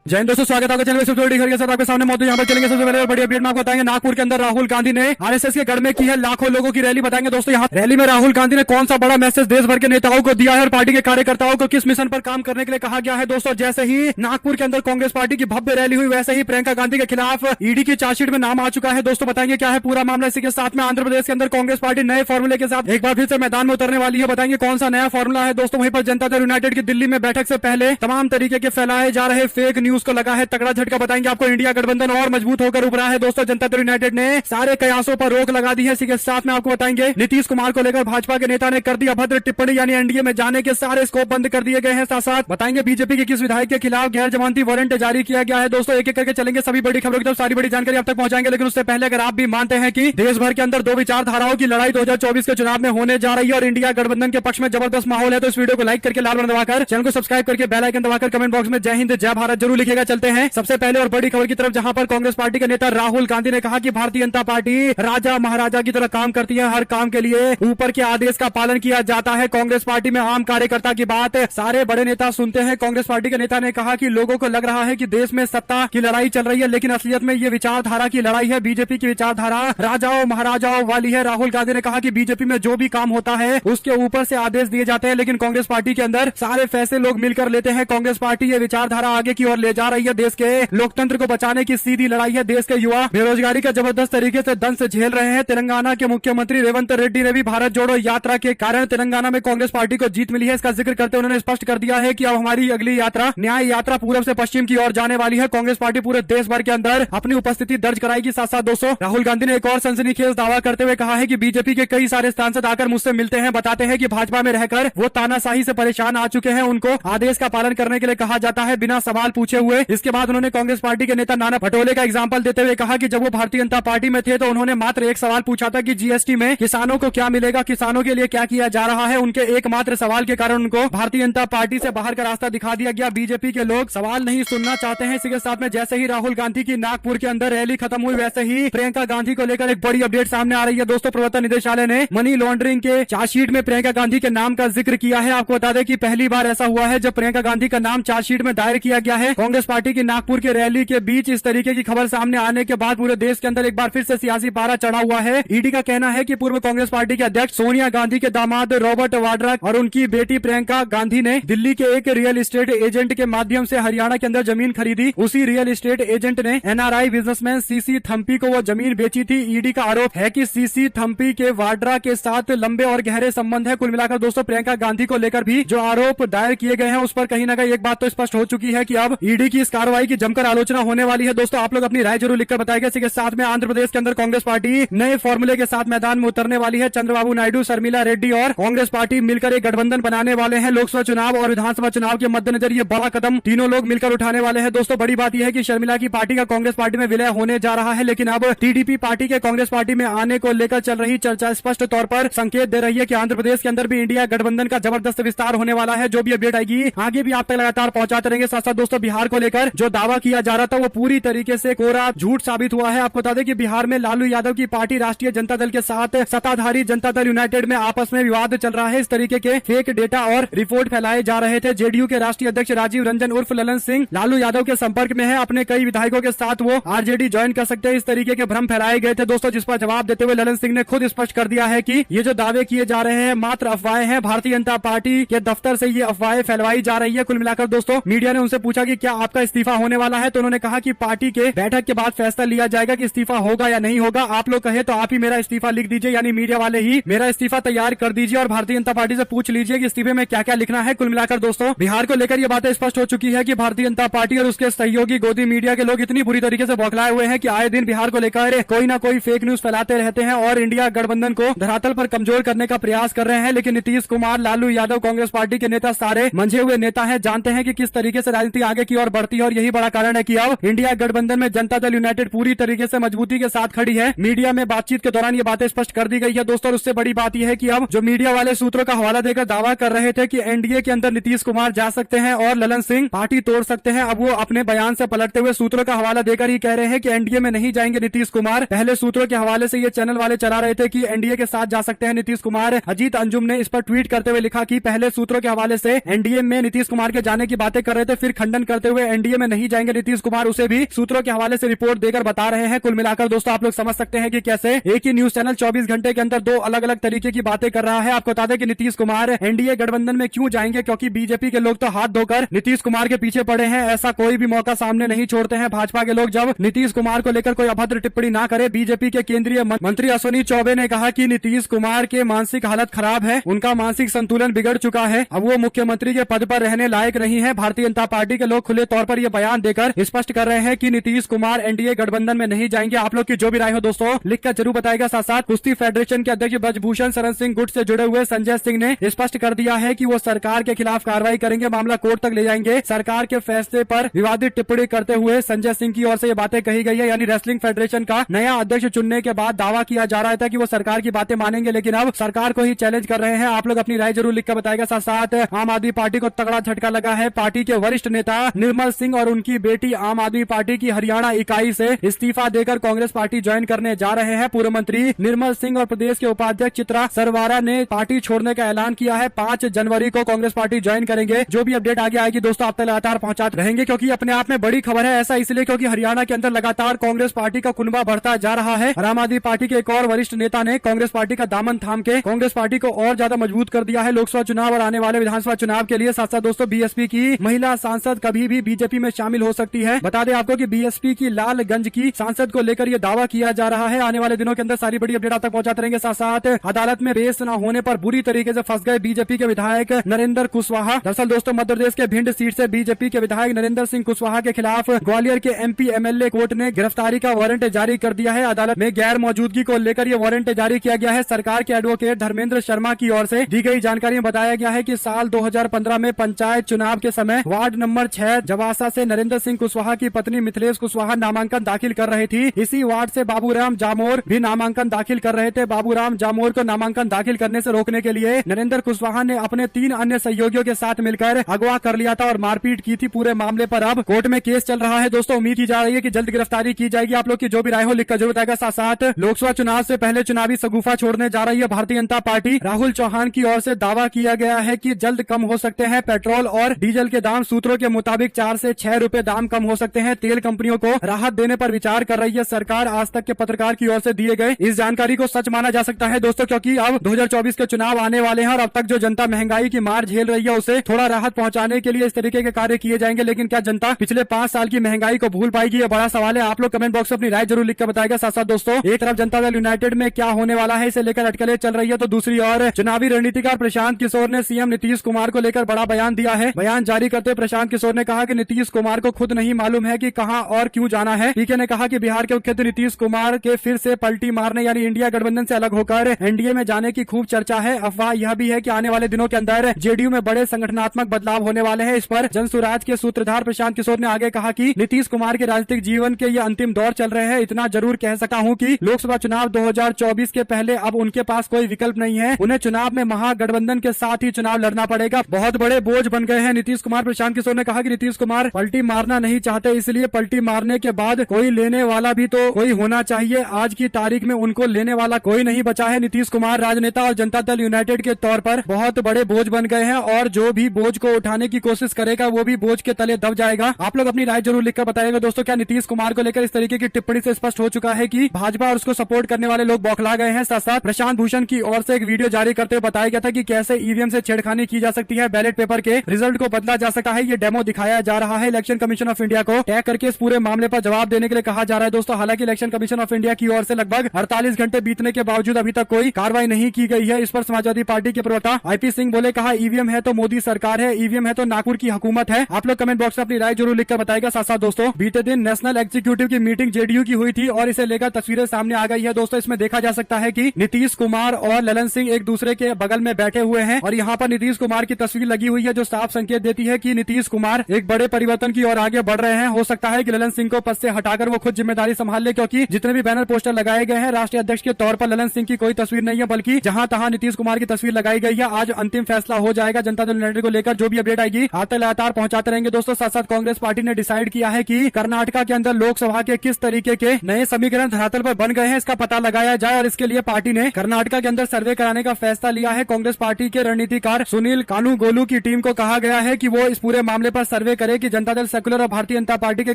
जय हिंद दोस्तों, स्वागत है चैनल के साथ आपके सामने मौजूद। यहाँ पर चलेंगे सबसे पहले बड़ी अपडेट में आपको बताएंगे। नागपुर के अंदर राहुल गांधी ने आरएसएस के गढ़ में की है लाखों लोगों की रैली। बताएंगे दोस्तों यहाँ रैली में राहुल गांधी ने कौन सा बड़ा मैसेज देश भर के नेताओं को दिया है और पार्टी के कार्यकर्ताओं को किस मिशन पर काम करने के लिए कहा गया है। दोस्तों जैसे ही नागपुर के अंदर कांग्रेस पार्टी की भव्य रैली हुई, वैसे ही प्रियंका गांधी के खिलाफ ईडी की चार्जशीट में नाम आ चुका है। दोस्तों बताएंगे क्या है पूरा मामला। इसी के साथ में आंध्र प्रदेश के अंदर कांग्रेस पार्टी नए फॉर्मूले के साथ एक बार फिर से मैदान में उतरने वाली है। बताएंगे कौन सा नया फॉर्मूला है। दोस्तों वहीं पर जनता दल यूनाइटेड की दिल्ली में बैठक से पहले तमाम तरीके के फैलाए जा रहे फेक न्यूज को लगा है तगड़ा झटका। बताएंगे आपको इंडिया गठबंधन और मजबूत होकर उभरा है। दोस्तों जनता दल यूनाइटेड ने सारे कयासों पर रोक लगा दी है। इसी के साथ में आपको बताएंगे नीतीश कुमार को लेकर भाजपा के नेता ने कर दी अभद्र टिप्पणी, यानी एनडीए में जाने के सारे स्कोप बंद कर दिए गए हैं। साथ साथ बताएंगे बीजेपी के किस विधायक के खिलाफ गैर जमानती वारंट जारी किया गया है। दोस्तों एक एक करके चलेंगे सभी बड़ी खबरों की तरफ, सारी बड़ी जानकारी आप तक पहुंचाएंगे। लेकिन उससे पहले अगर आप भी मानते हैं कि देश भर के अंदर दो विचारधाराओं की लड़ाई 2024 के चुनाव में होने जा रही है और इंडिया गठबंधन के पक्ष में जबरदस्त माहौल है, तो इस वीडियो को लाइक करके लाल बटन दबाकर चैनल को सब्सक्राइब करके बेल आइकन दबाकर कमेंट बॉक्स में जय हिंद जय भारत जरूर लिखेगा। चलते हैं सबसे पहले और बड़ी खबर की तरफ, जहां पर कांग्रेस पार्टी के नेता राहुल गांधी ने कहा कि भारतीय जनता पार्टी राजा महाराजा की तरह काम करती है। हर काम के लिए ऊपर के आदेश का पालन किया जाता है। कांग्रेस पार्टी में आम कार्यकर्ता की बात सारे बड़े नेता सुनते हैं। कांग्रेस पार्टी के नेता ने कहा कि लोगों को लग रहा है कि देश में सत्ता की लड़ाई चल रही है, लेकिन असलियत में ये विचारधारा की लड़ाई है। बीजेपी की विचारधारा राजाओं महाराजाओं वाली है। राहुल गांधी ने कहा कि बीजेपी में जो भी काम होता है उसके ऊपर से आदेश दिए जाते हैं, लेकिन कांग्रेस पार्टी के अंदर सारे फैसले लोग मिलकर लेते हैं। कांग्रेस पार्टी ये विचारधारा आगे की ओर ले जा रही है। देश के लोकतंत्र को बचाने की सीधी लड़ाई है। देश के युवा बेरोजगारी का जबरदस्त तरीके से दंश झेल रहे हैं। तेलंगाना के मुख्यमंत्री रेवंत रेड्डी ने भी भारत जोड़ो यात्रा के कारण तेलंगाना में कांग्रेस पार्टी को जीत मिली है। इसका जिक्र करते उन्होंने स्पष्ट कर दिया है कि अब हमारी अगली यात्रा न्याय यात्रा पूर्व से पश्चिम की ओर जाने वाली है। कांग्रेस पार्टी पूरे देश भर के अंदर अपनी उपस्थिति दर्ज कराएगी। साथ साथ दोस्तों राहुल गांधी ने एक और सनसनीखेज दावा करते हुए कहा है कि बीजेपी के कई सारे सांसद आकर मुझसे मिलते हैं, बताते हैं कि भाजपा में रहकर वो तानाशाही से परेशान आ चुके हैं, उनको आदेश का पालन करने के लिए कहा जाता है बिना सवाल पूछे हुए। इसके बाद उन्होंने कांग्रेस पार्टी के नेता नाना पटोले का एग्जाम्पल देते हुए कहा कि जब वो भारतीय जनता पार्टी में थे तो उन्होंने मात्र एक सवाल पूछा था कि जीएसटी में किसानों को क्या मिलेगा, किसानों के लिए क्या किया जा रहा है। उनके एकमात्र सवाल के कारण उनको भारतीय जनता पार्टी से बाहर का रास्ता दिखा दिया गया। बीजेपी के लोग सवाल नहीं सुनना चाहते हैं। इसी के साथ में जैसे ही राहुल गांधी की नागपुर के अंदर रैली खत्म हुई, वैसे ही प्रियंका गांधी को लेकर एक बड़ी अपडेट सामने आ रही है। दोस्तों प्रवर्तन निदेशालय ने मनी लॉन्ड्रिंग के चार्जशीट में प्रियंका गांधी के नाम का जिक्र किया है। आपको बता दें कि पहली बार ऐसा हुआ है जब प्रियंका गांधी का नाम चार्जशीट में दायर किया गया है। कांग्रेस पार्टी की नागपुर की रैली के बीच इस तरीके की खबर सामने आने के बाद पूरे देश के अंदर एक बार फिर से सियासी पारा चढ़ा हुआ है। ईडी का कहना है कि पूर्व कांग्रेस पार्टी के अध्यक्ष सोनिया गांधी के दामाद रॉबर्ट वाड्रा और उनकी बेटी प्रियंका गांधी ने दिल्ली के एक रियल एस्टेट एजेंट के माध्यम से हरियाणा के अंदर जमीन खरीदी। उसी रियल एस्टेट एजेंट ने एनआरआई बिजनेसमैन सीसी थम्पी को वो जमीन बेची थी। ईडी का आरोप है कि सीसी थम्पी के वाड्रा के साथ लंबे और गहरे संबंध है। कुल मिलाकर दोस्तों प्रियंका गांधी को लेकर भी जो आरोप दायर किए गए हैं उस पर कहीं न कहीं एक बात तो स्पष्ट हो चुकी है कि अब ईडी की इस कार्रवाई की जमकर आलोचना होने वाली है। दोस्तों आप लोग अपनी राय जरूर लिखकर बताएंगे। इसी के साथ में आंध्र प्रदेश के अंदर कांग्रेस पार्टी नए फॉर्मूले के साथ मैदान में उतरने वाली है। चंद्रबाबू नायडू, शर्मिला रेड्डी और कांग्रेस पार्टी मिलकर एक गठबंधन बनाने वाले हैं। लोकसभा चुनाव और विधानसभा चुनाव के मद्देनजर ये बड़ा कदम तीनों लोग मिलकर उठाने वाले हैं। दोस्तों बड़ी बात यह है कि शर्मिला की पार्टी का कांग्रेस पार्टी में विलय होने जा रहा है, लेकिन अब टीडीपी पार्टी के कांग्रेस पार्टी में आने को लेकर चल रही चर्चा स्पष्ट तौर पर संकेत दे रही है कि आंध्र प्रदेश के अंदर भी इंडिया गठबंधन का जबरदस्त विस्तार होने वाला है। जो भी अपडेट आएगी आगे भी आप तक लगातार पहुंचाते रहेंगे। साथ साथ दोस्तों बिहार को लेकर जो दावा किया जा रहा था वो पूरी तरीके से कोरा झूठ साबित हुआ है। आपको बता दें कि बिहार में लालू यादव की पार्टी राष्ट्रीय जनता दल के साथ सत्ताधारी जनता दल यूनाइटेड में आपस में विवाद चल रहा है। इस तरीके के फेक डेटा और रिपोर्ट फैलाए जा रहे थे। जेडीयू के राष्ट्रीय अध्यक्ष राजीव रंजन उर्फ ललन सिंह लालू यादव के संपर्क में है। अपने कई विधायकों के साथ वो आरजेडी ज्वाइन कर सकते हैं, इस तरीके के भ्रम फैलाए गए थे। दोस्तों जिस पर जवाब देते हुए ललन सिंह ने खुद स्पष्ट कर दिया है कि ये जो दावे किए जा रहे हैं मात्र अफवाहें हैं। भारतीय जनता पार्टी के दफ्तर से ये अफवाहें फैलवाई जा रही है। कुल मिलाकर दोस्तों मीडिया ने उनसे पूछा कि क्या आपका इस्तीफा होने वाला है, तो उन्होंने कहा कि पार्टी के बैठक के बाद फैसला लिया जाएगा कि इस्तीफा होगा या नहीं होगा। आप लोग कहे तो आप ही मेरा इस्तीफा लिख दीजिए, यानी मीडिया वाले ही मेरा इस्तीफा तैयार कर दीजिए और भारतीय जनता पार्टी से पूछ लीजिए कि इस्तीफे में क्या क्या लिखना है। कुल मिलाकर दोस्तों बिहार को लेकर ये बातें स्पष्ट हो चुकी है कि भारतीय जनता पार्टी और उसके सहयोगी गोदी मीडिया के लोग इतनी बुरी तरीके से बौखलाए हुए हैं कि आए दिन बिहार को लेकर कोई ना कोई फेक न्यूज फैलाते रहते हैं और इंडिया गठबंधन को धरातल पर कमजोर करने का प्रयास कर रहे हैं। लेकिन नीतीश कुमार, लालू यादव, कांग्रेस पार्टी के नेता सारे मंझे हुए नेता हैं, जानते हैं कि किस तरीके से राजनीति आगे की ओर बढ़ती है और यही बड़ा कारण है कि अब इंडिया गठबंधन में जनता दल यूनाइटेड पूरी तरीके से मजबूती के साथ खड़ी है। मीडिया में बातचीत के दौरान ये बातें स्पष्ट कर दी गई है। दोस्तों उससे बड़ी बात यह है कि अब जो मीडिया वाले सूत्रों का हवाला देकर दावा कर रहे थे कि एनडीए के अंदर नीतीश कुमार जा सकते हैं और ललन सिंह पार्टी तोड़ सकते हैं, अब वो अपने बयान से पलटते हुए सूत्रों का हवाला देकर ही कह रहे हैं कि एनडीए में नहीं जाएंगे नीतीश कुमार। पहले सूत्रों के हवाले से ये चैनल वाले चला रहे थे कि एनडीए के साथ जा सकते हैं नीतीश कुमार। अजीत अंजुम ने इस पर ट्वीट करते हुए लिखा कि पहले सूत्रों के हवाले से एनडीए में नीतीश कुमार के जाने की बातें कर रहे थे, फिर खंडन करते हुए हुए एनडीए में नहीं जाएंगे नीतीश कुमार, उसे भी सूत्रों के हवाले से रिपोर्ट देकर बता रहे हैं। कुल मिलाकर दोस्तों आप लोग समझ सकते हैं कि कैसे एक ही न्यूज चैनल 24 घंटे के अंदर दो अलग अलग तरीके की बातें कर रहा है। आपको बता दें कि नीतीश कुमार एनडीए गठबंधन में क्यों जाएंगे, क्योंकि बीजेपी के लोग तो हाथ धोकर नीतीश कुमार के पीछे पड़े हैं। ऐसा कोई भी मौका सामने नहीं छोड़ते हैं भाजपा के लोग जब नीतीश कुमार को लेकर कोई अभद्र टिप्पणी ना करे। बीजेपी के केंद्रीय मंत्री अश्विनी चौबे ने कहा कि नीतीश कुमार के मानसिक हालत खराब है, उनका मानसिक संतुलन बिगड़ चुका है, अब वो मुख्यमंत्री के पद पर रहने लायक नहीं है। भारतीय जनता पार्टी के लोग खुले तौर पर यह बयान देकर स्पष्ट कर रहे हैं कि नीतीश कुमार एनडीए गठबंधन में नहीं जाएंगे। आप लोग की जो भी राय हो दोस्तों लिखकर जरूर बताएगा। साथ साथ कुश्ती फेडरेशन के अध्यक्ष ब्रजभूषण शरण सिंह गुट से जुड़े हुए संजय सिंह ने स्पष्ट कर दिया है कि वो सरकार के खिलाफ कार्रवाई करेंगे, मामला कोर्ट तक ले जाएंगे। सरकार के फैसले पर विवादित टिप्पणी करते हुए संजय सिंह की ओर से ये बातें कही गई है। यानी रेसलिंग फेडरेशन का नया अध्यक्ष चुनने के बाद दावा किया जा रहा था कि वो सरकार की बातें मानेंगे, लेकिन अब सरकार को ही चैलेंज कर रहे हैं। आप लोग अपनी राय जरूर लिखकर बताएगा। साथ साथ आम आदमी पार्टी को तगड़ा झटका लगा है। पार्टी के वरिष्ठ नेता निर्मल सिंह और उनकी बेटी आम आदमी पार्टी की हरियाणा इकाई से इस्तीफा देकर कांग्रेस पार्टी ज्वाइन करने जा रहे हैं। पूर्व मंत्री निर्मल सिंह और प्रदेश के उपाध्यक्ष चित्रा सरवारा ने पार्टी छोड़ने का ऐलान किया है। 5 जनवरी को कांग्रेस पार्टी ज्वाइन करेंगे। जो भी अपडेट आगे आएगी दोस्तों आप तक लगातार पहुंचाते रहेंगे, क्योंकि अपने आप में बड़ी खबर है। ऐसा इसलिए क्योंकि हरियाणा के अंदर लगातार कांग्रेस पार्टी का कुनबा बढ़ता जा रहा है। आम आदमी पार्टी के एक और वरिष्ठ नेता ने कांग्रेस पार्टी का दामन थाम के कांग्रेस पार्टी को और ज्यादा मजबूत कर दिया है लोकसभा चुनाव और आने वाले विधानसभा चुनाव के लिए। साथ साथ दोस्तों बीएसपी की महिला सांसद कभी भी बीजेपी में शामिल हो सकती है। बता दें आपको कि बीएसपी की लालगंज की सांसद को लेकर यह दावा किया जा रहा है। आने वाले दिनों के अंदर सारी बड़ी अपडेट आप तक पहुंचाते रहेंगे। साथ साथ अदालत में पेश न होने पर बुरी तरीके से फंस गए बीजेपी के विधायक नरेंद्र कुशवाहा। दरअसल दोस्तों मध्य प्रदेश के भिंड सीट से बीजेपी के विधायक नरेंद्र सिंह कुशवाहा के खिलाफ ग्वालियर के एमपी एमएलए कोर्ट ने गिरफ्तारी का वारंट जारी कर दिया है। अदालत में गैर मौजूदगी को लेकर यह वारंट जारी किया गया है। सरकार के एडवोकेट धर्मेंद्र शर्मा की ओर से दी गई जानकारी में बताया गया है कि साल 2015 में पंचायत चुनाव के समय वार्ड नंबर 6 जवासा से नरेंद्र सिंह कुशवाहा की पत्नी मिथिलेश कुशवाहा नामांकन दाखिल कर रही थी। इसी वार्ड से बाबूराम जामोर भी नामांकन दाखिल कर रहे थे। बाबूराम जामोर को नामांकन दाखिल करने से रोकने के लिए नरेंद्र कुशवाहा ने अपने 3 अन्य सहयोगियों के साथ मिलकर अगवा कर लिया था और मारपीट की थी। पूरे मामले पर अब कोर्ट में केस चल रहा है। दोस्तों उम्मीद की जा रही है कि जल्द गिरफ्तारी की जाएगी। आप लोग की जो भी राय हो लिखकर जरूर बताएगा। साथ साथ लोकसभा चुनाव से पहले चुनावी सगुफा छोड़ने जा रही है भारतीय जनता पार्टी। राहुल चौहान की ओर से दावा किया गया है कि जल्द कम हो सकते हैं पेट्रोल और डीजल के दाम। सूत्रों के मुताबिक 4 से 6 रुपए दाम कम हो सकते हैं। तेल कंपनियों को राहत देने पर विचार कर रही है सरकार। आज तक के पत्रकार की ओर से दिए गए इस जानकारी को सच माना जा सकता है दोस्तों, क्योंकि अब 2024 के चुनाव आने वाले हैं और अब तक जो जनता महंगाई की मार झेल रही है उसे थोड़ा राहत पहुंचाने के लिए इस तरीके के कार्य किए जाएंगे। लेकिन क्या जनता पिछले 5 साल की महंगाई को भूल पाएगी, ये बड़ा सवाल है। आप लोग कमेंट बॉक्स में अपनी राय जरूर लिखकर बताएगा। साथ साथ दोस्तों एक तरफ जनता दल यूनाइटेड में क्या होने वाला है इसे लेकर अटकलें चल रही है, तो दूसरी ओर चुनावी रणनीतिकार प्रशांत किशोर ने सीएम नीतीश कुमार को लेकर बड़ा बयान दिया है। बयान जारी करते प्रशांत किशोर ने कहा कि नीतीश कुमार को खुद नहीं मालूम है कि कहां और क्यों जाना है। पीके ने कहा कि बिहार के मुख्यमंत्री नीतीश कुमार के फिर से पलटी मारने यानी इंडिया गठबंधन से अलग होकर एनडीए में जाने की खूब चर्चा है। अफवाह यह भी है कि आने वाले दिनों के अंदर जेडीयू में बड़े संगठनात्मक बदलाव होने वाले हैं। इस पर जनसुराज के सूत्रधार प्रशांत किशोर ने आगे कहा कि नीतीश कुमार के राजनीतिक जीवन के ये अंतिम दौर चल रहे हैं। इतना जरूर कह सकता हूं कि लोकसभा चुनाव 2024 के पहले अब उनके पास कोई विकल्प नहीं है। उन्हें चुनाव में महागठबंधन के साथ ही चुनाव लड़ना पड़ेगा। बहुत बड़े बोझ बन गए हैं नीतीश कुमार। प्रशांत किशोर ने कहा कि नीतीश कुमार पलटी मारना नहीं चाहते, इसलिए पलटी मारने के बाद कोई लेने वाला भी तो कोई होना चाहिए। आज की तारीख में उनको लेने वाला कोई नहीं बचा है। नीतीश कुमार राजनेता और जनता दल यूनाइटेड के तौर पर बहुत बड़े बोझ बन गए हैं और जो भी बोझ को उठाने की कोशिश करेगा वो भी बोझ के तले दब जाएगा। आप लोग अपनी राय जरूर लिखकर बताइएगा दोस्तों। क्या नीतीश कुमार को लेकर इस तरीके की टिप्पणी से स्पष्ट हो चुका है कि भाजपा और उसको सपोर्ट करने वाले लोग बौखला गए हैं। साथ साथ प्रशांत भूषण की ओर से एक वीडियो जारी करते हुए बताया गया था कि कैसे ईवीएम से छेड़खानी की जा सकती है, बैलेट पेपर के रिजल्ट को बदला जा सकता है। ये डेमो दिखाया जा रहा है। इलेक्शन कमीशन ऑफ इंडिया को टैग करके इस पूरे मामले पर जवाब देने के लिए कहा जा रहा है दोस्तों। हालांकि इलेक्शन कमीशन ऑफ इंडिया की ओर से लगभग 48 घंटे बीतने के बावजूद अभी तक कोई कार्रवाई नहीं की गई है। इस पर समाजवादी पार्टी के प्रवक्ता आईपी सिंह बोले, कहा ईवीएम है तो मोदी सरकार है, ईवीएम है तो नागपुर की हुकूमत है। आप लोग कमेंट बॉक्स में अपनी राय जरूर लिखकर बताएगा। साथ साथ दोस्तों बीते दिन नेशनल एग्जीक्यूटिव की मीटिंग जेडीयू की हुई थी और इसे लेकर तस्वीरें सामने आ गई है दोस्तों। इसमें देखा जा सकता है कि नीतीश कुमार और ललन सिंह एक दूसरे के बगल में बैठे हुए हैं और यहाँ पर नीतीश कुमार की तस्वीर लगी हुई है जो साफ संकेत देती है कि नीतीश कुमार एक बड़े परिवर्तन की ओर आगे बढ़ रहे हैं। हो सकता है कि ललन सिंह को पद से हटाकर वो खुद जिम्मेदारी संभाल ले, क्योंकि जितने भी बैनर पोस्टर लगाए गए हैं राष्ट्रीय अध्यक्ष के तौर पर ललन सिंह की कोई तस्वीर नहीं है, बल्कि जहां तहां नीतीश कुमार की तस्वीर लगाई गई है। आज अंतिम फैसला हो जाएगा जनता दल यूनाइटेड को लेकर। जो भी अपडेट आएगी आप तक लगातार पहुंचाते रहेंगे दोस्तों। साथ साथ कांग्रेस पार्टी ने डिसाइड किया है कि कर्नाटका के अंदर लोकसभा के किस तरीके के नए समीकरण धरातल पर बन गए हैं इसका पता लगाया जाए और इसके लिए पार्टी ने कर्नाटका के अंदर सर्वे कराने का फैसला लिया है। कांग्रेस पार्टी के रणनीतिकार सुनील कानूगोलू की टीम को कहा गया है कि वो इस पूरे मामले पर सर्वे करें कि जनता दल सेकुलर और भारतीय जनता पार्टी के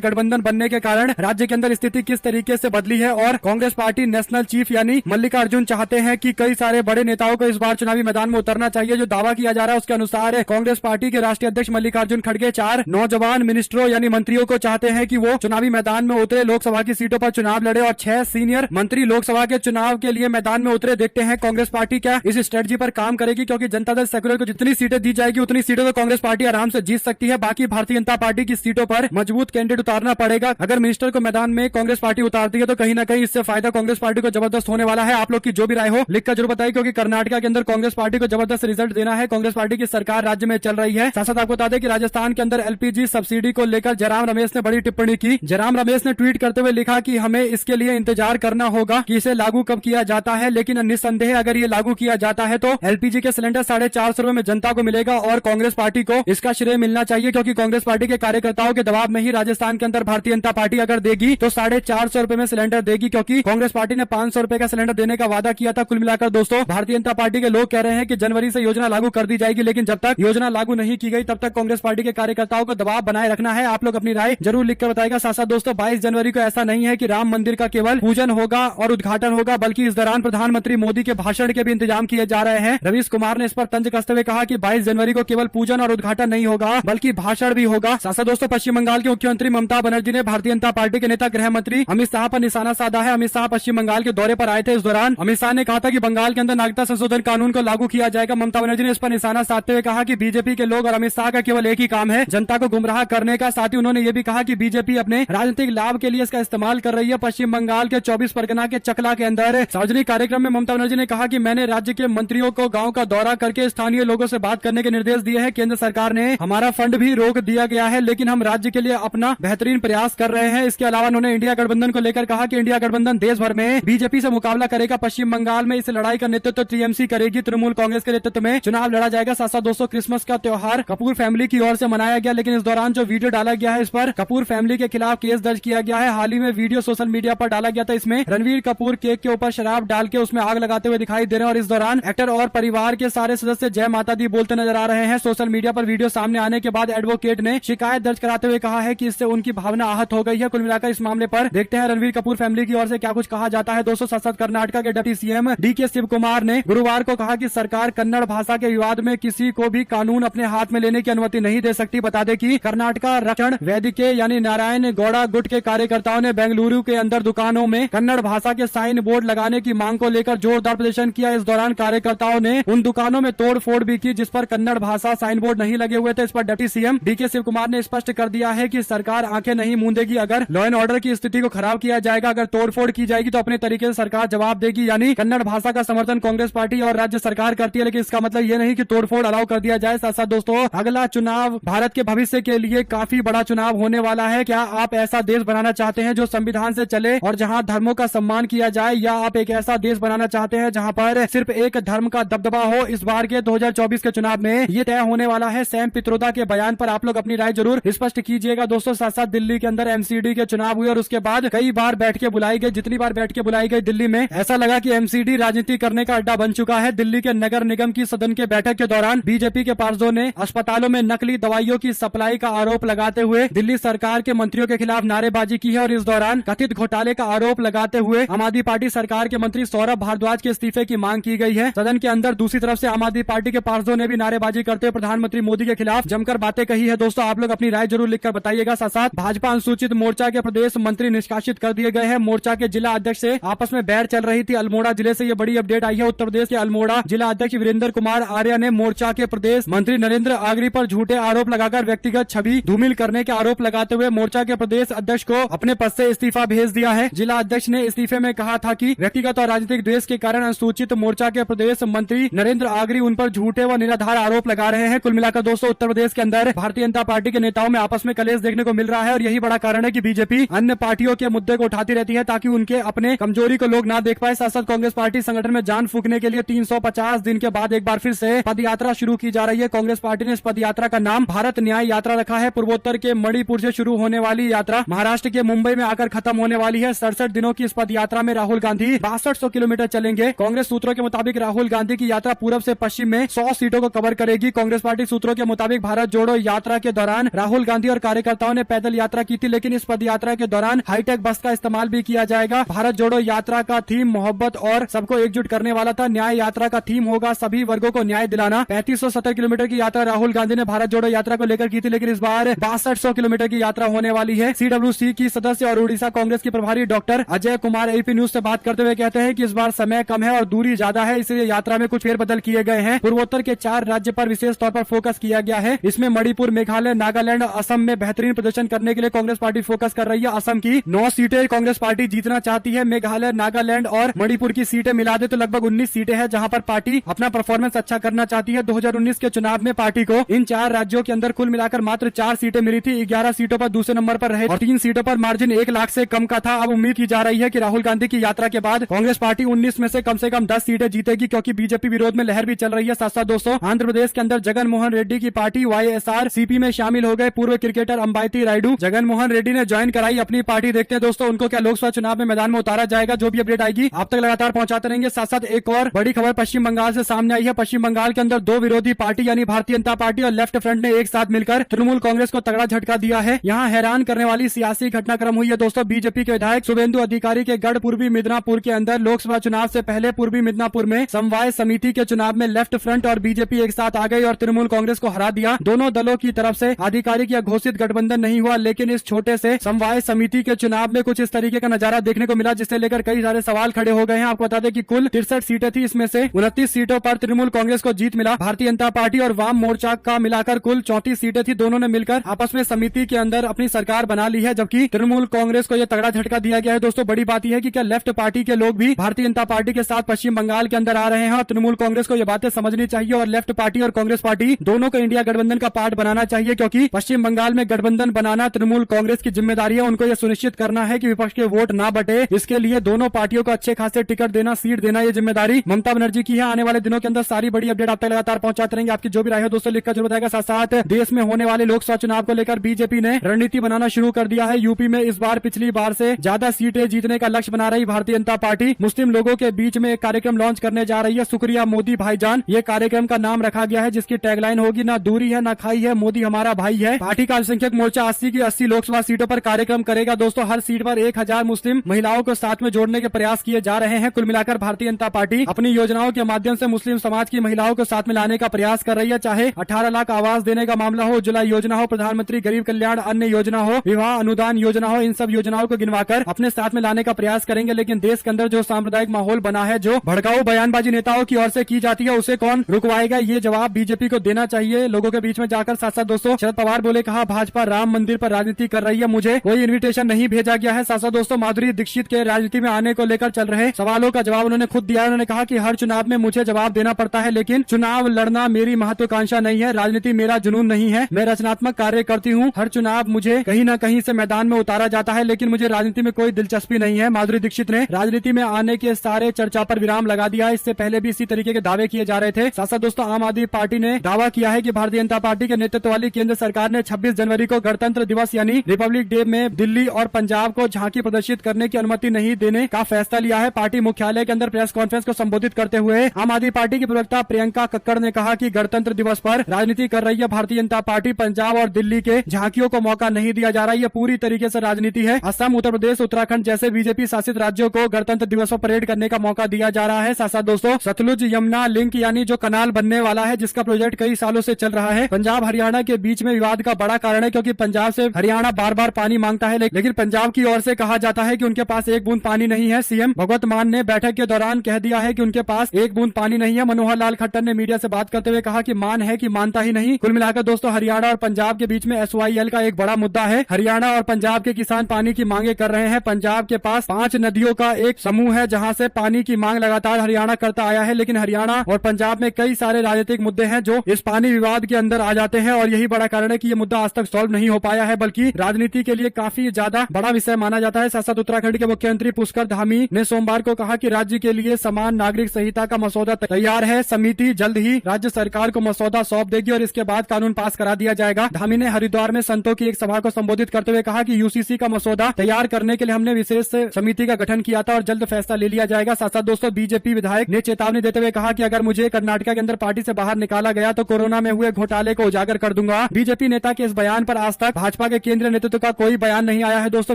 गठबंधन बनने के कारण राज्य के अंदर स्थिति किस तरीके से बदली है और कांग्रेस पार्टी नेशनल चीफ यानी मल्लिकार्जुन चाहते हैं कि कई सारे बड़े नेताओं को इस बार चुनावी मैदान में उतरना चाहिए। जो दावा किया जा रहा है उसके अनुसार कांग्रेस पार्टी के राष्ट्रीय अध्यक्ष मल्लिकार्जुन खड़गे 4 नौजवान मिनिस्टरों यानी मंत्रियों को चाहते हैं कि वो चुनावी मैदान में उतरे, लोकसभा की सीटों पर चुनाव लड़े और 6 सीनियर मंत्री लोकसभा के चुनाव के लिए मैदान में उतरे। देखते हैं कांग्रेस पार्टी क्या इस स्ट्रेटजी पर काम करेगी, क्योंकि जनता दल सेकुलर को जितनी सीटें दी जाएगी उतनी सीटों तो कांग्रेस पार्टी आराम से जीत सकती है। बाकी भारतीय जनता पार्टी की सीटों पर मजबूत कैंडिडेट उतारना पड़ेगा। अगर मिनिस्टर को मैदान में कांग्रेस पार्टी उतारती है तो कहीं ना कहीं इससे फायदा कांग्रेस पार्टी को जबरदस्त होने वाला है। आप लोग की जो भी राय हो लिखकर जरूर बताइए, क्योंकि कर्नाटक के अंदर कांग्रेस पार्टी को जबरदस्त रिजल्ट देना है। कांग्रेस पार्टी की सरकार राज्य में चल रही है। साथ साथ आपको बता दें कि राजस्थान के अंदर एलपीजी सब्सिडी को लेकर जयराम रमेश ने बड़ी टिप्पणी की। जयराम रमेश ने ट्वीट करते हुए लिखा कि हमें इसके लिए इंतजार करना होगा कि इसे लागू कब किया जाता है, लेकिन निस्संदेह अगर ये लागू किया जाता है तो एलपीजी के सिलेंडर 450 रुपए में जनता को मिलेगा और कांग्रेस पार्टी को इसका श्रेय मिलना चाहिए, क्योंकि कांग्रेस पार्टी के कार्यकर्ताओं के दबाव में ही राजस्थान के अंदर भारतीय जनता पार्टी अगर देगी तो 450 रुपए में सिलेंडर देगी, क्योंकि कांग्रेस पार्टी ने 500 रुपए का सिलेंडर देने का वादा किया था। कुल मिलाकर दोस्तों भारतीय जनता पार्टी के लोग कह रहे हैं कि जनवरी से योजना लागू कर दी जाएगी, लेकिन जब तक योजना लागू नहीं की गई तब तक कांग्रेस पार्टी के कार्यकर्ताओं को दबाव बनाए रखना है। आप लोग अपनी राय जरूर लिखकर बताएगा। साथ साथ दोस्तों 22 जनवरी को ऐसा नहीं है कि राम मंदिर का केवल पूजन होगा और उद्घाटन होगा, बल्कि इस दौरान प्रधानमंत्री मोदी के भाषण के भी इंतजाम किए जा रहे हैं। रवीश कुमार ने इस पर तंज कसते हुए कहा कि 22 जनवरी को केवल पूजन और उद्घाटन नहीं होगा बल्कि भाषण भी होगा। साथ साथ दोस्तों पश्चिम बंगाल के मुख्यमंत्री ममता बनर्जी ने भारतीय जनता पार्टी के नेता गृह मंत्री अमित शाह पर निशाना साधा है। अमित शाह पश्चिम बंगाल के दौरे पर आए थे। इस दौरान अमित शाह ने कहा था कि बंगाल के अंदर नागरिकता संशोधन कानून को लागू किया जाएगा। ममता बनर्जी ने इस पर निशाना साधते हुए कहा कि बीजेपी के लोग और अमित शाह का केवल एक ही काम है, जनता को गुमराह करने का। साथ ही उन्होंने ये भी कहा कि बीजेपी अपने राजनीतिक लाभ के लिए इसका इस्तेमाल कर रही है। पश्चिम बंगाल के 24 परगना के चकला के अंदर सार्वजनिक कार्यक्रम में ममता बनर्जी ने कहा कि मैंने राज्य के मंत्रियों को गांव का दौरा करके स्थानीय लोगों से बात करने के निर्देश दिए हैं। केंद्र सरकार ने हमारा फंड भी रोक दिया गया है, लेकिन हम राज्य के लिए अपना बेहतरीन प्रयास कर रहे हैं। इसके अलावा उन्होंने इंडिया गठबंधन को लेकर कहा कि इंडिया गठबंधन देश भर में बीजेपी से मुकाबला करेगा। पश्चिम बंगाल में इस लड़ाई का नेतृत्व टीएमसी करेगी, तृणमूल कांग्रेस के नेतृत्व में चुनाव लड़ा जाएगा। साथ साथ दोस्तों क्रिसमस का त्योहार कपूर फैमिली की ओर से मनाया गया, लेकिन इस दौरान जो वीडियो डाला गया है इस पर कपूर फैमिली के खिलाफ केस दर्ज किया गया है। हाल ही में वीडियो सोशल मीडिया पर डाला गया था। इसमें रणवीर कपूर केक के ऊपर शराब डाल के उसमें आग लगाते हुए दिखाई दे रहे हैं और इस दौरान एक्टर और परिवार के सारे सदस्य जय माता दी बोलते नजर आ रहे हैं। सोशल मीडिया पर वीडियो सामने आने के बाद एडवोकेट ने शिकायत दर्ज कराते हुए कहा है कि इससे उनकी भावना आहत हो गई है। कुल मिलाकर इस मामले पर देखते हैं रणवीर कपूर फैमिली की ओर से क्या कुछ कहा जाता है। दोस्तों साथ साथ कर्नाटक के deputy CM DK Shivakumar ने गुरुवार को कहा कि सरकार कन्नड़ भाषा के विवाद में किसी को भी कानून अपने हाथ में लेने की अनुमति नहीं दे सकती। बता दें कि कर्नाटक रक्षण वेदिके यानी नारायण गौड़ा गुट के कार्यकर्ताओं ने बेंगलुरु के अंदर दुकानों में कन्नड़ भाषा के साइन बोर्ड लगाने की मांग को लेकर जोरदार प्रदर्शन किया। इस दौरान कार्यकर्ताओं ने उन दुकानों में तोड़ फोड़ भी की जिस पर कन्नड़ भाषा साइन बोर्ड नहीं लगे हुए थे। इस पर deputy CM DK Shivakumar ने स्पष्ट कर दिया है कि सरकार आंखें नहीं मूंदेगी। अगर लॉ एंड ऑर्डर की स्थिति को खराब किया जाएगा, अगर तोड़फोड़ की जाएगी तो अपने तरीके से सरकार जवाब देगी। यानी कन्नड़ भाषा का समर्थन कांग्रेस पार्टी और राज्य सरकार करती है, लेकिन इसका मतलब ये नहीं कि तोड़फोड़ अलाउ कर दिया जाए। साथ साथ दोस्तों अगला चुनाव भारत के भविष्य के लिए काफी बड़ा चुनाव होने वाला है। क्या आप ऐसा देश बनाना चाहते हैं जो संविधान से चले और जहां धर्मों का सम्मान किया जाए, या आप एक ऐसा देश बनाना चाहते हैं जहां पर सिर्फ एक धर्म का दबदबा हो? इस बार के 2024 के चुनाव में ये तय होने वाला है। सैम पित्रोदा के बयान पर आप लोग अपनी राय जरूर स्पष्ट कीजिएगा। दोस्तों साथ साथ दिल्ली के अंदर एमसीडी के चुनाव हुए और उसके बाद कई बार बैठकें बुलाई गई। जितनी बार बैठकें बुलाई गई दिल्ली में ऐसा लगा कि एमसीडी राजनीति करने का अड्डा बन चुका है। दिल्ली के नगर निगम की सदन के बैठक के दौरान बीजेपी के पार्षदों ने अस्पतालों में नकली दवाइयों की सप्लाई का आरोप लगाते हुए दिल्ली सरकार के मंत्रियों के खिलाफ नारेबाजी की है और इस दौरान कथित घोटाले का आरोप लगाते हुए आम आदमी पार्टी सरकार के मंत्री सौरभ भारद्वाज के इस्तीफे की मांग की गई है। सदन के अंदर दूसरी तरफ से आम आदमी पार्टी के पार्षदों ने भी नारेबाजी करते हुए प्रधानमंत्री मोदी के खिलाफ जमकर बातें कही है। दोस्तों आप लोग अपनी राय जरूर लिखकर बताइएगा। साथ साथ भाजपा अनुसूचित मोर्चा के प्रदेश मंत्री निष्कासित कर दिए गए हैं। मोर्चा के जिला अध्यक्ष से आपस में बैठ चल रही थी। अल्मोड़ा जिले से ये बड़ी अपडेट आई है। उत्तर प्रदेश के अल्मोड़ा जिला अध्यक्ष वीरेंद्र कुमार आर्य ने मोर्चा के प्रदेश मंत्री नरेंद्र आगरी पर झूठे आरोप लगाकर व्यक्तिगत छवि धूमिल करने के आरोप लगाते हुए मोर्चा के प्रदेश अध्यक्ष को अपने पद से इस्तीफा भेज दिया है। जिला अध्यक्ष ने इस्तीफे में कहा था कि व्यक्तिगत और राजनीतिक द्वेष के कारण अनुसूचित मोर्चा के प्रदेश मंत्री नरेंद्र आगरी उन पर झूठे व निराधार आरोप लगा रहे हैं। कुल मिलाकर दोस्तों उत्तर प्रदेश के अंदर भारतीय जनता पार्टी के नेताओं में आपस में कलेश देखने को मिल रहा है और यही बड़ा कारण है कि बीजेपी अन्य पार्टियों के मुद्दे को उठाती रहती है ताकि उनके अपने कमजोरी को लोग ना देख पाए। साथ साथ कांग्रेस पार्टी संगठन में जान फूंकने के लिए 350 दिन के बाद एक बार फिर से पद यात्रा शुरू की जा रही है। कांग्रेस पार्टी ने इस पद यात्रा का नाम भारत न्याय यात्रा रखा है। पूर्वोत्तर के मणिपुर से शुरू होने वाली यात्रा महाराष्ट्र के मुंबई में आकर खत्म होने वाली है। 67 दिनों की इस पद यात्रा में राहुल गांधी 6200 किलोमीटर चलेंगे। कांग्रेस सूत्रों के मुताबिक राहुल गांधी की यात्रा पूरब से पश्चिम में 100 सीटों को कवर करेगी। कांग्रेस पार्टी सूत्रों के मुताबिक भारत जोड़ो यात्रा के दौरान राहुल गांधी और कार्यकर्ताओं ने पैदल यात्रा की थी, लेकिन इस पद यात्रा के दौरान हाईटेक बस का इस्तेमाल भी किया जाएगा। भारत जोड़ो यात्रा का थीम मोहब्बत और सबको एकजुट करने वाला था। न्याय यात्रा का थीम होगा सभी वर्गों को न्याय दिलाना। 3570 किलोमीटर की यात्रा राहुल गांधी ने भारत जोड़ो यात्रा को लेकर की थी, लेकिन इस बार 6200 किलोमीटर की यात्रा होने वाली है। CWC की सदस्य और उड़ीसा कांग्रेस की प्रभारी doctor Ajay Kumar AP news से बात करते हुए कहते हैं कि इस बार समय कम है और दूरी ज्यादा है, इसलिए यात्रा में कुछ फेरबदल किए गए हैं। पूर्वोत्तर के 4 राज्य पर विशेष तौर पर फोकस किया गया है। इसमें मणिपुर, मेघालय, नागालैंड और असम में बेहतरीन प्रदर्शन करने के लिए कांग्रेस पार्टी फोकस कर रही है। असम की 9 सीटें कांग्रेस पार्टी जीतना चाहती है। मेघालय, नागालैंड और मणिपुर की सीटें मिला दे तो लगभग 19 सीटें हैं, जहां पर पार्टी अपना परफॉर्मेंस अच्छा करना चाहती है। 2019 के चुनाव में पार्टी को इन 4 राज्यों के अंदर कुल मिलाकर मात्र 4 सीटें मिली थी। 11 सीटों पर दूसरे नंबर पर रहे और 3 सीटों पर मार्जिन 1 लाख से कम का था। अब उम्मीद की जा रही है कि राहुल गांधी की यात्रा के बाद कांग्रेस पार्टी 19 में से कम 10 सीटें जीतेगी, क्योंकि बीजेपी विरोध में लहर भी चल रही है। साथ साथ दोस्तों, आंध्र प्रदेश के अंदर जगन मोहन रेड्डी की पार्टी YSRCP में शामिल हो गए पूर्व क्रिकेटर अंबाती रायडू। जगन मोहन रेड्डी ने ज्वाइन कराई अपनी पार्टी। देखते हैं दोस्तों उनको क्या लोकसभा चुनाव में मैदान में उतारा जाएगा। जो भी अपडेट आएगी आप तक लगातार पहुंचाते रहेंगे। साथ साथ एक और बड़ी खबर पश्चिम बंगाल से सामने आई है। पश्चिम बंगाल के अंदर 2 विरोधी पार्टी यानी भारतीय जनता पार्टी और लेफ्ट फ्रंट ने एक साथ मिलकर तृणमूल कांग्रेस को तगड़ा झटका दिया है। यहाँ हैरान करने वाली सियासी घटनाक्रम हुई है दोस्तों। बीजेपी के विधायक शुभेंदु अधिकारी के गढ़ पूर्वी मिदनापुर के अंदर लोकसभा चुनाव से पहले पूर्वी मिदनापुर में समवाय समिति के चुनाव में लेफ्ट फ्रंट और बीजेपी एक साथ आ गई और तृणमूल कांग्रेस को हरा दिया। दोनों दलों की तरफ से आधिकारिक या घोषित गठबंधन नहीं हुआ, लेकिन इस छोटे से समवाय समिति के चुनाव में कुछ इस तरीके का नजारा देखने को मिला, जिससे लेकर कई सारे सवाल खड़े हो गए हैं। आपको बता दें कि कुल 63 सीटें थी, इसमें से 29 सीटों पर तृणमूल कांग्रेस को जीत मिला। भारतीय जनता पार्टी और वाम मोर्चा का मिलाकर कुल 34 सीटें थी। दोनों ने मिलकर आपस में समिति के अंदर अपनी सरकार बना ली है, जबकि तृणमूल कांग्रेस को यह तगड़ा झटका दिया गया है। दोस्तों बड़ी बात यह है कि क्या लेफ्ट पार्टी के लोग भी भारतीय जनता पार्टी के साथ पश्चिम बंगाल के अंदर आ रहे हैं और तृणमूल कांग्रेस को यह बातें समझनी चाहिए और लेफ्ट पार्टी और कांग्रेस पार्टी दोनों को इंडिया गठबंधन का पार्ट बनाना चाहिए, क्योंकि पश्चिम बंगाल में गठबंधन बनाना तृणमूल कांग्रेस की जिम्मेदारी है। उनको यह सुनिश्चित करना है कि विपक्ष के वोट ना बटे। इसके लिए दोनों पार्टियों को अच्छे खासे टिकट देना, सीट देना, ये जिम्मेदारी ममता बनर्जी की है। आने वाले दिनों के अंदर सारी बड़ी अपडेट आप तक लगातार पहुंचाते रहेंगे। आपकी जो भी राय हो दोस्तों लिखकर जरूर बताएगा। साथ साथ देश में होने वाले लोकसभा चुनाव को लेकर बीजेपी ने रणनीति बनाना शुरू कर दिया है। यूपी में इस बार पिछली बार से ज्यादा सीटें जीतने का लक्ष्य बना रही भारतीय जनता पार्टी मुस्लिम लोगों के बीच में एक कार्यक्रम लॉन्च करने जा रही है। शुक्रिया मोदी भाईजान, ये कार्यक्रम का नाम रखा गया है, जिसकी टैगलाइन होगी ना दूरी है ना खाई है, मोदी हमारा भाई है। पार्टी का अल्पसंख्यक मोर्चा 80 की 80 लोकसभा सीटों पर कार्यक्रम करेगा। दोस्तों हर सीट पर 1000 मुस्लिम महिलाओं को साथ में जोड़ने के प्रयास किए जा रहे हैं। कुल मिलाकर भारतीय जनता पार्टी अपनी योजनाओं के माध्यम से मुस्लिम समाज की महिलाओं को साथ में लाने का प्रयास कर रही है। चाहे 18 लाख आवास देने का मामला हो, उज्ज्वला योजना हो, प्रधानमंत्री गरीब कल्याण अन्न योजना हो, विवाह अनुदान योजना हो, इन सब योजनाओं को गिनवाकर अपने साथ में लाने का प्रयास करेंगे। लेकिन देश के अंदर जो सांप्रदायिक माहौल बना है, जो भड़काऊ बयानबाजी नेताओं की ओर से की जाती है, उसे कौन रुकवाएगा? ये जवाब बीजेपी को देना चाहिए लोगों के बीच में जाकर। साथ साथ दोस्तों शरद पवार बोले, कहा भाजपा राम मंदिर पर राजनीति कर रही है, मुझे कोई इन्विटेशन नहीं भेजा गया है। साथ साथ दोस्तों माधुरी दीक्षित के राजनीति में आने को लेकर चल रहे सवालों का जवाब उन्होंने खुद दिया। उन्होंने कहा कि हर चुनाव में मुझे जवाब देना पड़ता है, लेकिन चुनाव लड़ना मेरी महत्वाकांक्षा नहीं है, राजनीति मेरा जुनून नहीं है। मैं रचनात्मक कार्य करती हूँ। हर चुनाव मुझे कहीं न कहीं से मैदान में उतारा जाता है, लेकिन मुझे राजनीति में कोई दिलचस्पी नहीं है। माधुरी दीक्षित ने राजनीति में आने के सारे चर्चा पर विराम लगा दिया है। इससे पहले भी इसी तरीके के दावे किए जा रहे थे। साथ साथ दोस्तों आम आदमी पार्टी ने दावा किया है कि भारतीय जनता पार्टी के नेतृत्व वाली केंद्र सरकार ने 26 जनवरी को गणतंत्र दिवस यानी रिपब्लिक डे में दिल्ली और पंजाब को झांकी प्रदर्शित करने की अनुमति नहीं देने का फैसला लिया है। पार्टी मुख्यालय के अंदर प्रेस कॉन्फ्रेंस को संबोधित करते हुए आम आदमी पार्टी की प्रवक्ता प्रियंका कक्कड़ ने कहा कि गणतंत्र दिवस पर राजनीति कर रही है भारतीय जनता पार्टी। पंजाब और दिल्ली के झांकियों को मौका नहीं दिया जा रहा है, ये पूरी तरीके से राजनीति है। असम, उत्तर प्रदेश, उत्तराखंड जैसे बीजेपी शासित राज्यों को गणतंत्र दिवस पर परेड करने का मौका दिया जा रहा है। साथ साथ दोस्तों सतलुज यमुना लिंक यानी जो कनाल बनने वाला है, जिसका प्रोजेक्ट कई सालों से चल रहा है, पंजाब हरियाणा के बीच में विवाद का बड़ा कारण है, क्योंकि पंजाब से हरियाणा बार बार पानी मांगता है, लेकिन पंजाब की ओर से कहा जाता है कि उनके पास एक बूंद पानी नहीं है। सीएम भगवंत मान ने बैठक के दौरान कह दिया है कि उनके पास एक बूंद पानी नहीं है। मनोहर लाल खट्टर ने मीडिया से बात करते हुए कहा कि मान है कि मानता ही नहीं। कुल मिलाकर दोस्तों हरियाणा और पंजाब के बीच में SYL का एक बड़ा मुद्दा है। हरियाणा और पंजाब के किसान पानी की मांगे कर रहे हैं। पंजाब के पास 5 नदियों का एक समूह है, जहां से पानी की मांग लगातार हरियाणा करता आया है, लेकिन हरियाणा और पंजाब में कई सारे राजनीतिक मुद्दे हैं जो इस पानी विवाद के अंदर आ जाते हैं, और यही बड़ा कारण है कि ये मुद्दा आज तक सॉल्व नहीं हो पाया है, बल्कि राजनीति के लिए काफी ज्यादा बड़ा विषय माना जाता है। साथ साथ उत्तराखंड के मुख्यमंत्री पुष्कर धामी ने सोमवार को कहा कि राज्य के लिए समान नागरिक संहिता का मसौदा तैयार है। समिति जल्द ही राज्य सरकार को मसौदा सौंप देगी और इसके बाद कानून पास करा दिया जाएगा। धामी ने हरिद्वार में संतों की एक सभा को संबोधित करते हुए कहा कि UCC का मसौदा तैयार करने के लिए हमने विशेष समिति का गठन किया था और जल्द फैसला ले लिया जाएगा। साथ साथ दोस्तों बीजेपी विधायक ने चेतावनी देते हुए कहा कि अगर मुझे कर्नाटक के अंदर पार्टी से बाहर निकाला गया तो कोरोना में हुए घोटाले को उजागर कर दूंगा। था। बीजेपी नेता के इस बयान पर आज तक भाजपा के केंद्रीय नेतृत्व का कोई बयान नहीं आया है। दोस्तों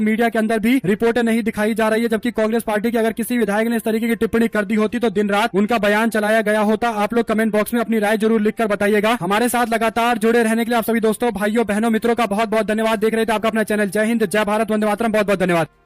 मीडिया के अंदर भी रिपोर्टें नहीं दिखाई जा रही है, जबकि कांग्रेस पार्टी के अगर किसी विधायक ने इस तरीके की टिप्पणी कर दी होती तो दिन रात उनका बयान चलाया गया होता। आप लोग कमेंट बॉक्स में अपनी राय जरूर लिखकर बताइएगा। हमारे साथ लगातार जुड़े रहने के लिए आप सभी दोस्तों, भाइयों, बहनों, मित्रों का बहुत बहुत धन्यवाद। देख रहे थे आपका अपना चैनल। जय हिंद, जय भारत, वंदे मातरम। बहुत बहुत धन्यवाद।